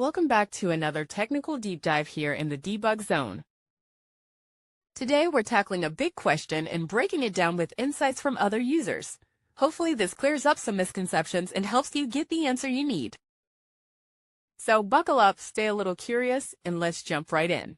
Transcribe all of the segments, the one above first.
Welcome back to another technical deep dive here in the debug zone. Today we're tackling a big question and breaking it down with insights from other users. Hopefully this clears up some misconceptions and helps you get the answer you need. So buckle up, stay a little curious, and let's jump right in.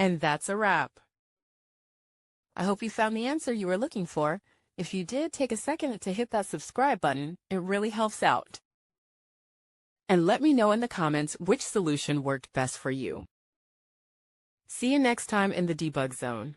And that's a wrap. I hope you found the answer you were looking for. If you did, take a second to hit that subscribe button. It really helps out. And let me know in the comments which solution worked best for you. See you next time in the debug zone.